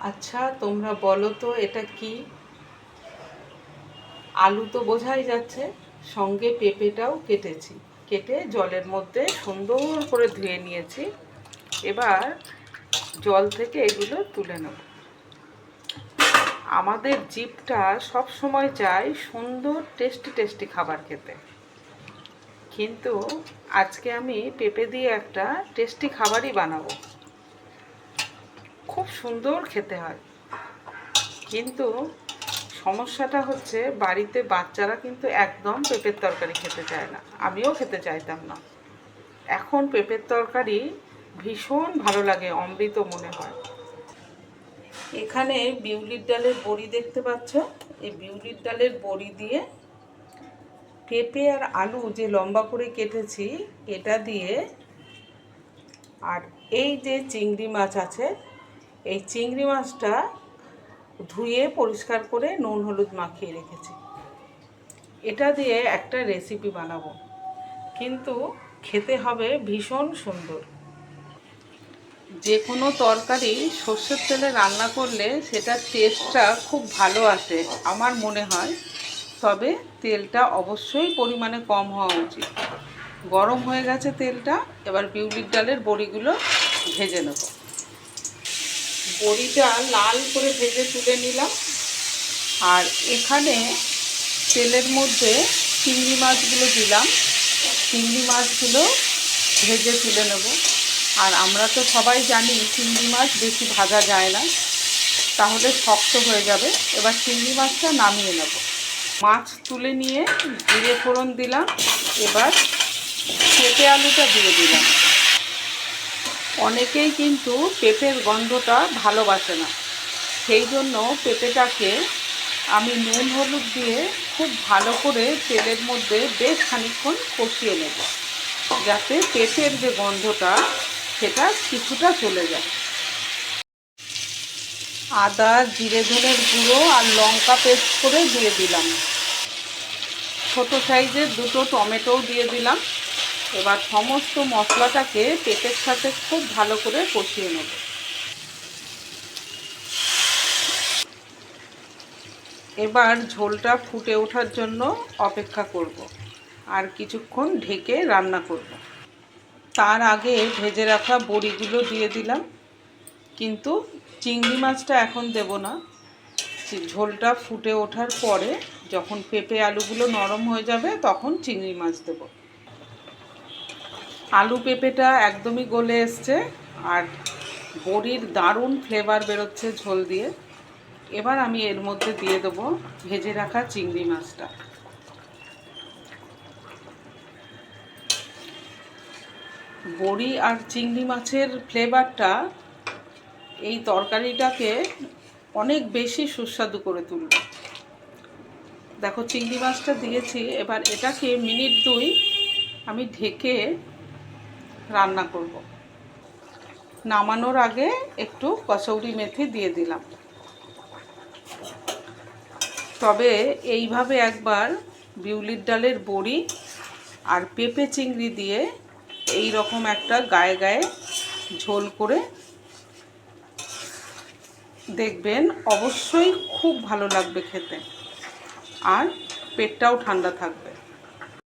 আচ্ছা, তোমরা বলো তো এটা কি? আলু তো বোঝাই যাচ্ছে, সঙ্গে পেঁপেটাও কেটেছি। কেটে জলের মধ্যে সুন্দর করে ধুয়ে নিয়েছি। এবার জল থেকে এগুলো তুলে নেব। আমাদের জিভটা সব সময় চায় সুন্দর টেস্টি টেস্টি খাবার খেতে, কিন্তু আজকে আমি পেঁপে দিয়ে একটা টেস্টি খাবারই বানাবো। খুব সুন্দর খেতে হয়, কিন্তু সমস্যাটা হচ্ছে বাড়িতে বাচ্চারা কিন্তু একদম পেঁপের তরকারি খেতে চায় না, আমিও খেতে চাইতাম না। এখন পেঁপের তরকারি ভীষণ ভালো লাগে, অমৃত মনে হয়। এখানে বিউলির ডালের বড়ি দেখতে পাচ্ছ। এই বিউলির ডালের বড়ি দিয়ে পেঁপে আর আলু যে লম্বা করে কেটেছি এটা দিয়ে, আর এই যে চিংড়ি মাছ আছে, এই চিংড়ি মাছটা ধুয়ে পরিষ্কার করে নুন হলুদ মাখিয়ে রেখেছি, এটা দিয়ে একটা রেসিপি বানাবো, কিন্তু খেতে হবে ভীষণ সুন্দর। যে কোনো তরকারি সর্ষের তেলে রান্না করলে সেটার টেস্টটা খুব ভালো আসে আমার মনে হয়, তবে তেলটা অবশ্যই পরিমাণে কম হওয়া উচিত। গরম হয়ে গেছে তেলটা, এবার বিউলির ডালের বড়িগুলো ভেজে নেব। বড়িটা লাল করে ভেজে তুলে নিলাম, আর এখানে তেলের মধ্যে চিংড়ি মাছগুলো দিলাম। চিংড়ি মাছগুলো ভেজে তুলে নেব। আর আমরা তো সবাই জানি চিংড়ি মাছ বেশি ভাজা যায় না, তাহলে শক্ত হয়ে যাবে। এবার চিংড়ি মাছটা নামিয়ে নেব। মাছ তুলে নিয়ে জিরে ফোড়ন দিলাম। এবার পেঁপে আলুটা দিয়ে দিলাম। অনেকেই কিন্তু পেঁপের গন্ধটা ভালোবাসে না, সেই জন্য পেঁপেটাকে আমি নুন হলুদ দিয়ে খুব ভালো করে তেলের মধ্যে বেশ খানিকক্ষণ কষিয়ে নেব, যাতে পেঁপের যে গন্ধটা সেটা কিছুটা চলে যায়। আদা, জিরে ধনের গুঁড়ো আর লঙ্কা পেস্ট করে দিয়ে দিলাম। ছোটো সাইজের দুটো টমেটোও দিয়ে দিলাম। এবার সমস্ত মশলাটাকে পেঁপের সাথে খুব ভালো করে কষিয়ে নেব। এবার ঝোলটা ফুটে ওঠার জন্য অপেক্ষা করব, আর কিছুক্ষণ ঢেকে রান্না করব। তার আগে ভেজে রাখা বড়িগুলো দিয়ে দিলাম, কিন্তু চিংড়ি মাছটা এখন দেব না। ঝোলটা ফুটে ওঠার পরে যখন পেঁপে আলুগুলো নরম হয়ে যাবে তখন চিংড়ি মাছ দেব। আলু পেঁপেটা একদমই গলে এসছে, আর বড়ির দারুণ ফ্লেভার বেরোচ্ছে ঝোল দিয়ে। এবার আমি এর মধ্যে দিয়ে দেবো ভেজে রাখা চিংড়ি মাছটা। বড়ি আর চিংড়ি মাছের ফ্লেভারটা এই তরকারিটাকে অনেক বেশি সুস্বাদু করে তুলবে। দেখো চিংড়ি মাছটা দিয়েছি, এবার এটাকে মিনিট 2 আমি ঢেকে রান্না করব। নামানোর আগে একটু কসৌরি মেথি দিয়ে দিলাম। তবে এইভাবে একবার বিউলির ডালের বড়ি আর পেঁপে চিংড়ি দিয়ে এই রকম একটা গায়ে গায়ে ঝোল করে দেখবেন, অবশ্যই খুব ভালো লাগবে খেতে, আর পেটটাও ঠান্ডা থাকবে।